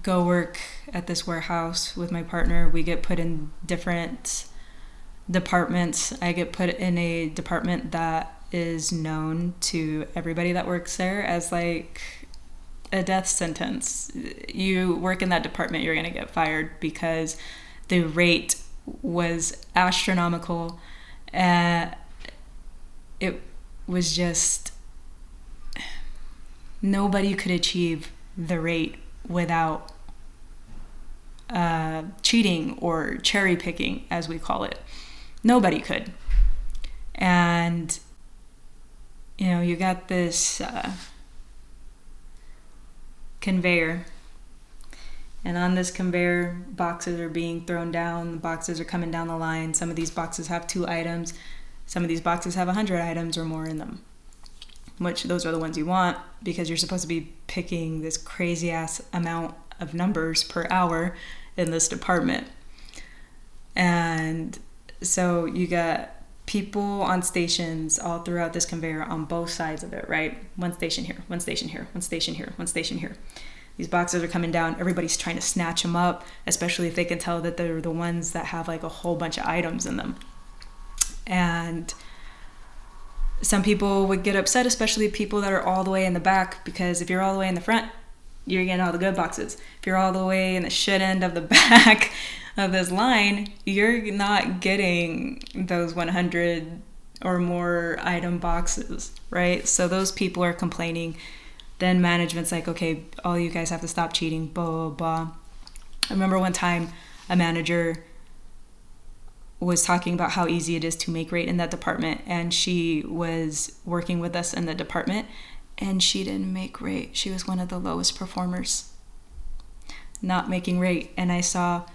go work at this warehouse with my partner. We get put in different departments. I get put in a department that is known to everybody that works there as like a death sentence. You work in that department, you're going to get fired, because the rate was astronomical. It was just, nobody could achieve the rate without cheating or cherry picking, as we call it. Nobody could. And you know, you got this conveyor, and on this conveyor, boxes are being thrown down. The boxes are coming down the line. Some of these boxes have 2 items. Some of these boxes have 100 items or more in them, which those are the ones you want, because you're supposed to be picking this crazy ass amount of numbers per hour in this department. And so you got people on stations all throughout this conveyor on both sides of it, right? One station here, one station here, one station here, one station here. These boxes are coming down. Everybody's trying to snatch them up, especially if they can tell that they're the ones that have like a whole bunch of items in them. And some people would get upset, especially people that are all the way in the back, because if you're all the way in the front, you're getting all the good boxes. If you're all the way in the shit end of the back of this line, you're not getting those 100 or more item boxes, right? So those people are complaining. Then management's like, okay, all you guys have to stop cheating, blah, blah, blah. I remember one time a manager was talking about how easy it is to make rate in that department, and she was working with us in the department, and she didn't make rate. She was one of the lowest performers, not making rate. And I saw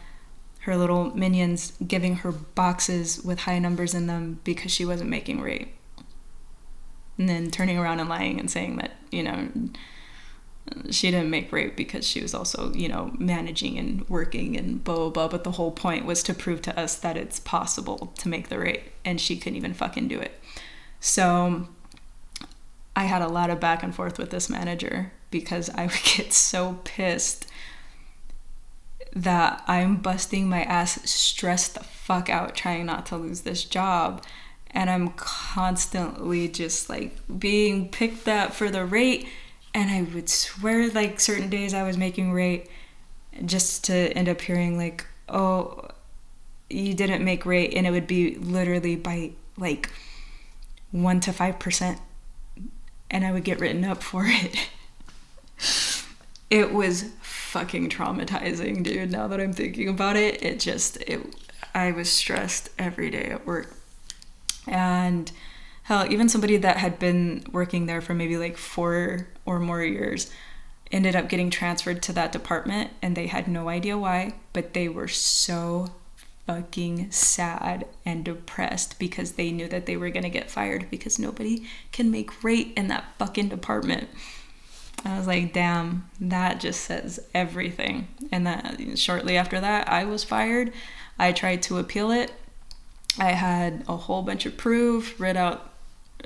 her little minions giving her boxes with high numbers in them because she wasn't making rate, and then turning around and lying and saying that, you know, she didn't make rate because she was also, you know, managing and working and blah, blah, blah. But the whole point was to prove to us that it's possible to make the rate, and she couldn't even fucking do it. So I had a lot of back and forth with this manager, because I would get so pissed that I'm busting my ass, stressed the fuck out, trying not to lose this job. And I'm constantly just like being picked at for the rate. And I would swear like certain days I was making rate, just to end up hearing like, oh, you didn't make rate. And it would be literally by like 1 to 5%. And I would get written up for it. It was fucking traumatizing, dude. Now that I'm thinking about it, I was stressed every day at work. And hell, even somebody that had been working there for maybe like 4 or more years ended up getting transferred to that department, and they had no idea why, but they were so fucking sad and depressed because they knew that they were going to get fired because nobody can make rate in that fucking department. I was like, damn, that just says everything. And that shortly after that, I was fired. I tried to appeal it. I had a whole bunch of proof, wrote out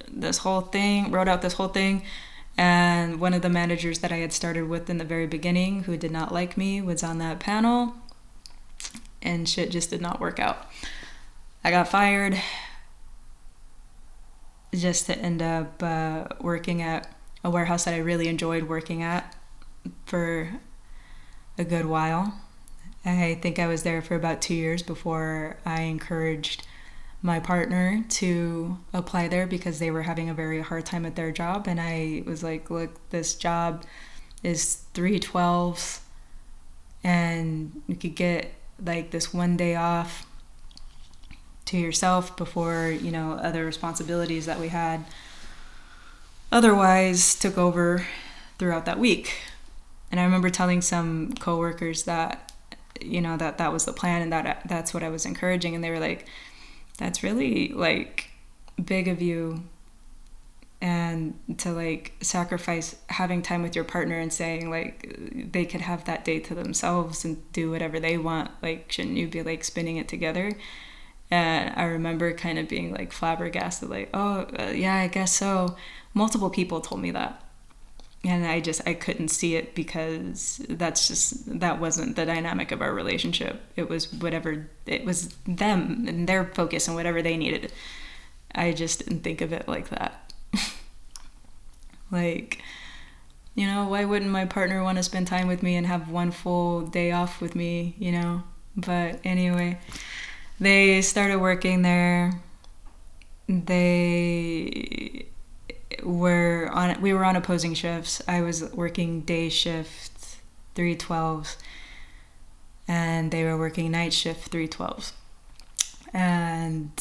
this whole thing. And one of the managers that I had started with in the very beginning, who did not like me, was on that panel. And shit just did not work out. I got fired just to end up working at a warehouse that I really enjoyed working at for a good while. I think I was there for about 2 years before I encouraged my partner to apply there because they were having a very hard time at their job. And I was like, look, this job is 3/12s and you could get like this one day off to yourself before, you know, other responsibilities that we had otherwise took over throughout that week. And I remember telling some coworkers that, you know, that was the plan and that's what I was encouraging. And they were like, that's really like big of you, and to like sacrifice having time with your partner and saying like they could have that day to themselves and do whatever they want. Like, shouldn't you be like spinning it together? And I remember kind of being like flabbergasted, like, oh, yeah, I guess so. Multiple people told me that. And I couldn't see it because that wasn't the dynamic of our relationship. It was them and their focus and whatever they needed. I just didn't think of it like that. Like, you know, why wouldn't my partner want to spend time with me and have one full day off with me, you know? But anyway, they started working there. We were on opposing shifts. I was working day shift 3/12s, and they were working night shift 3/12s. And,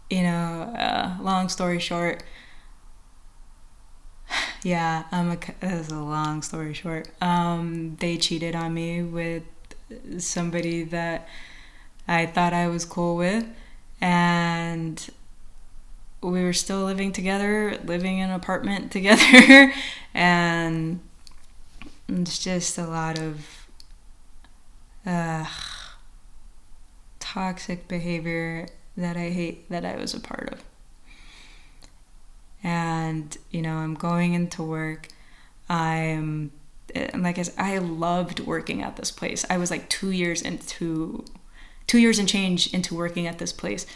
you know, long story short, yeah, this is a long story short. They cheated on me with somebody that I thought I was cool with, and we were still living together, living in an apartment together, and it's just a lot of toxic behavior that I hate that I was a part of. And, you know, I'm going into work. I loved working at this place. I was like 2 years and change into working at this place.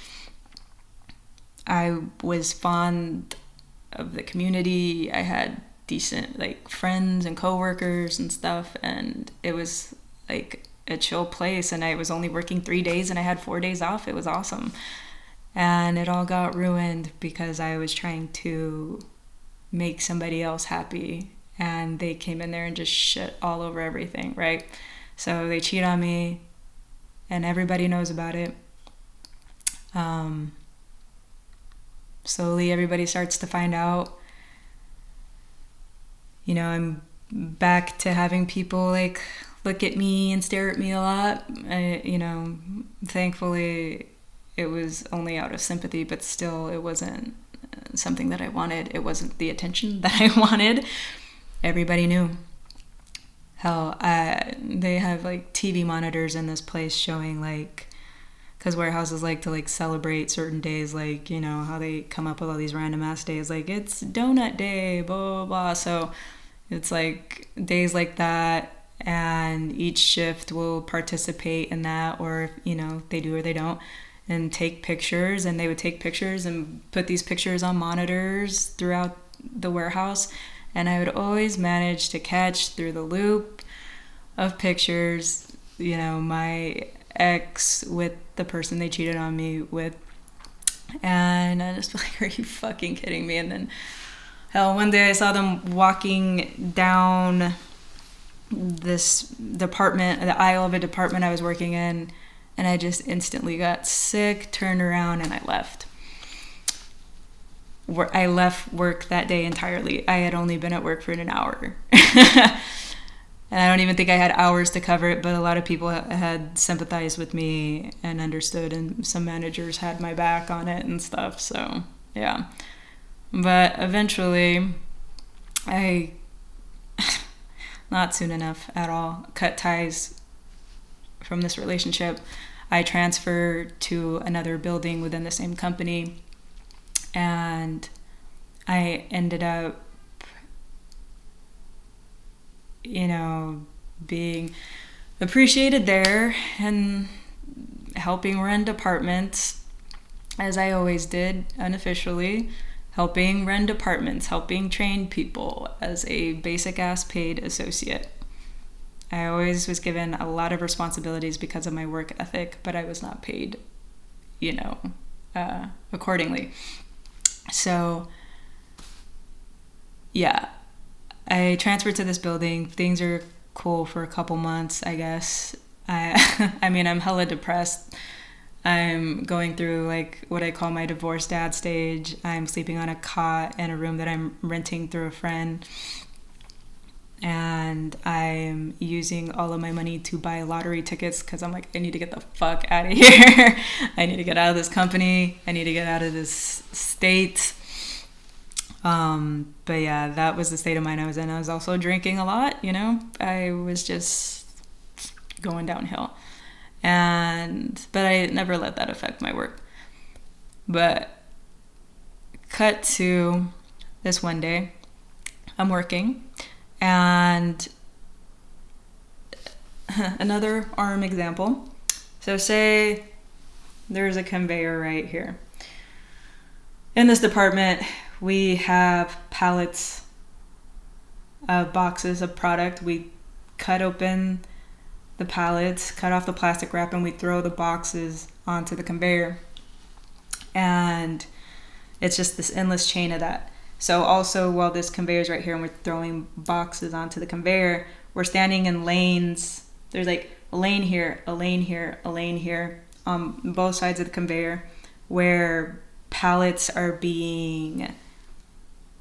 I was fond of the community. I had decent like friends and coworkers and stuff, and it was like a chill place, and I was only working 3 days and I had 4 days off. It was awesome. And it all got ruined because I was trying to make somebody else happy, and they came in there and just shit all over everything, right? So they cheat on me, and everybody knows about it. Slowly everybody starts to find out. You know, I'm back to having people like look at me and stare at me a lot. You know, thankfully it was only out of sympathy, but still it wasn't something that I wanted. It wasn't the attention that I wanted. Everybody knew. Hell, they have like TV monitors in this place showing like, because warehouses like to like celebrate certain days, like, you know, how they come up with all these random ass days, like it's donut day, blah, blah, blah. So it's like days like that, and each shift will participate in that, or, you know, they do or they don't, and take pictures. And they would take pictures and put these pictures on monitors throughout the warehouse. And I would always manage to catch through the loop of pictures, you know, my ex with the person they cheated on me with. And I just feel like, are you fucking kidding me? And then, hell, one day I saw them walking down this department, the aisle of a department I was working in, and I just instantly got sick, turned around, and I left. I left work that day entirely. I had only been at work for an hour. And I don't even think I had hours to cover it, but a lot of people had sympathized with me and understood, and some managers had my back on it and stuff, so yeah. But eventually, I, not soon enough at all, cut ties from this relationship. I transferred to another building within the same company, and I ended up, you know, being appreciated there and helping run departments, as I always did unofficially, helping run departments, helping train people as a basic ass paid associate. I always was given a lot of responsibilities because of my work ethic, but I was not paid, accordingly. So, yeah, I transferred to this building. Things are cool for a couple months, I guess. I'm hella depressed. I'm going through like what I call my divorced dad stage. I'm sleeping on a cot in a room that I'm renting through a friend. And I'm using all of my money to buy lottery tickets because I'm like, I need to get the fuck out of here. I need to get out of this company. I need to get out of this state. But yeah, that was the state of mind I was in. I was also drinking a lot, I was just going downhill. But I never let that affect my work. But cut to this one day, I'm working, and another arm example. So say there's a conveyor right here. In this department, we have pallets of boxes of product. We cut open the pallets, cut off the plastic wrap, and we throw the boxes onto the conveyor. And it's just this endless chain of that. So also, while this conveyor is right here and we're throwing boxes onto the conveyor, we're standing in lanes. There's like a lane here, a lane here, a lane here on both sides of the conveyor where pallets are being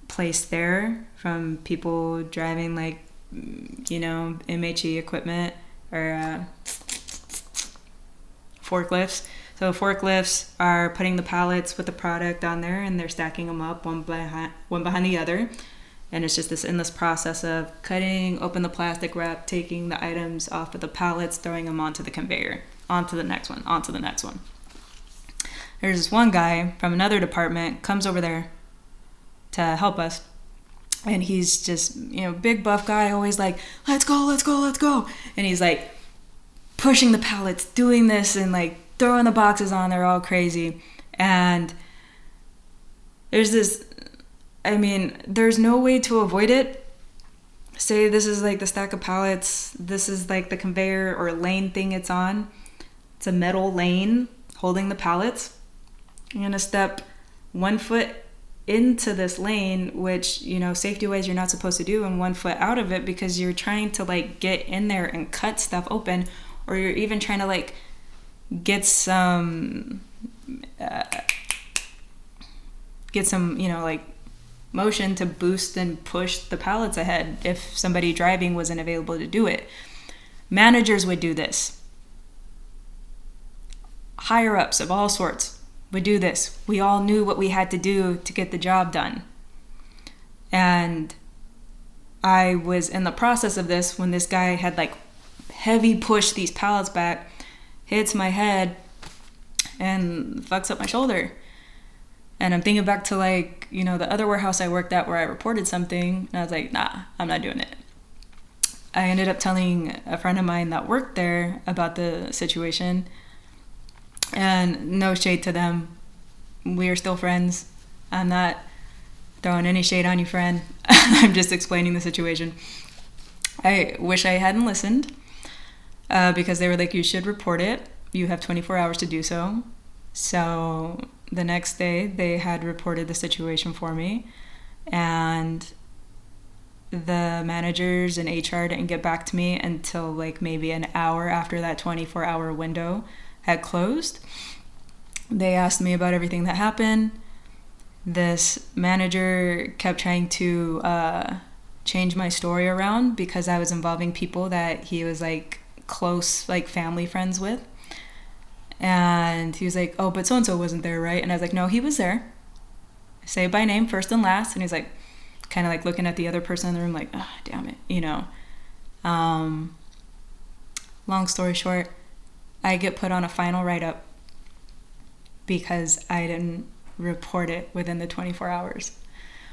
placed there from people driving like, MHE equipment or forklifts. So forklifts are putting the pallets with the product on there, and they're stacking them up one behind the other. And it's just this endless process of cutting open the plastic wrap, taking the items off of the pallets, throwing them onto the conveyor, onto the next one, onto the next one. There's this one guy from another department comes over there to help us. And he's just, big buff guy, always like, let's go, let's go, let's go. And he's like pushing the pallets, doing this and like throwing the boxes on there all crazy. And there's no way to avoid it. Say this is like the stack of pallets. This is like the conveyor or lane thing it's on. It's a metal lane holding the pallets. You're going to step 1 foot into this lane, which, safety-wise you're not supposed to do, and 1 foot out of it because you're trying to like get in there and cut stuff open, or you're even trying to like get some like motion to boost and push the pallets ahead if somebody driving wasn't available to do it. Managers would do this. Higher ups of all sorts would do this. We all knew what we had to do to get the job done. And I was in the process of this when this guy had like heavy push these pallets back, hits my head, and fucks up my shoulder. And I'm thinking back to like, the other warehouse I worked at where I reported something, and I was like, nah, I'm not doing it. I ended up telling a friend of mine that worked there about the situation. And no shade to them. We are still friends. I'm not throwing any shade on you, friend. I'm just explaining the situation. I wish I hadn't listened because they were like, you should report it. You have 24 hours to do so. So the next day they had reported the situation for me, and the managers and HR didn't get back to me until like maybe an hour after that 24-hour window had closed. They asked me about everything that happened. This manager kept trying to change my story around because I was involving people that he was like close, like family friends with. And he was like, oh, but so-and-so wasn't there, right? And I was like, no, he was there. Say it by name, first and last. And he's like, kind of like looking at the other person in the room like, oh, damn it, Long story short, I get put on a final write-up because I didn't report it within the 24 hours.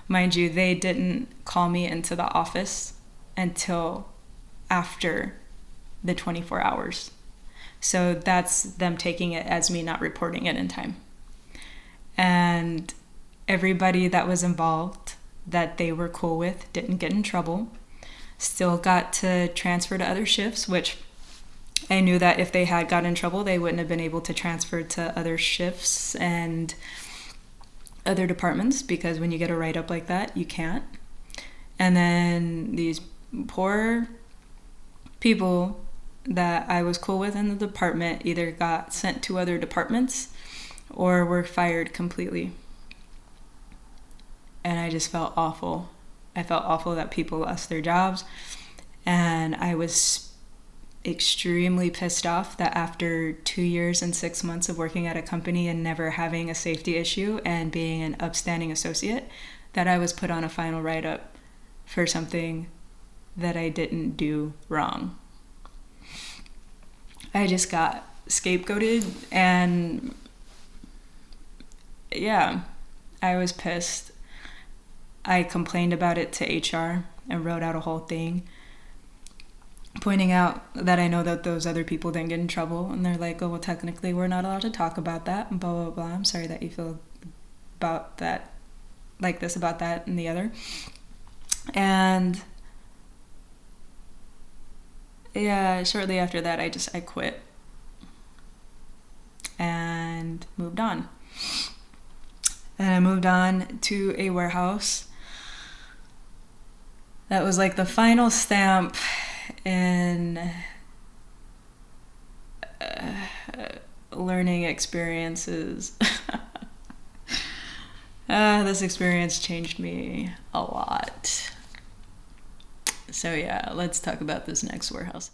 Mind you, they didn't call me into the office until after the 24 hours. So that's them taking it as me not reporting it in time. And everybody that was involved that they were cool with didn't get in trouble. Still got to transfer to other shifts, which I knew that if they had got in trouble, they wouldn't have been able to transfer to other shifts and other departments, because when you get a write-up like that, you can't. And then these poor people that I was cool with in the department either got sent to other departments or were fired completely. And I just felt awful. I felt awful that people lost their jobs. And I was extremely pissed off that after 2 years and 6 months of working at a company and never having a safety issue and being an upstanding associate, that I was put on a final write-up for something that I didn't do wrong. I just got scapegoated, and yeah, I was pissed. I complained about it to HR and wrote out a whole thing pointing out that I know that those other people didn't get in trouble. And they're like, oh, well, technically we're not allowed to talk about that, and blah, blah, blah. I'm sorry that you feel about that, like this, about that, and the other. And yeah, shortly after that, I quit and moved on. And I moved on to a warehouse that was like the final stamp in learning experiences. This experience changed me a lot. So yeah, let's talk about this next warehouse.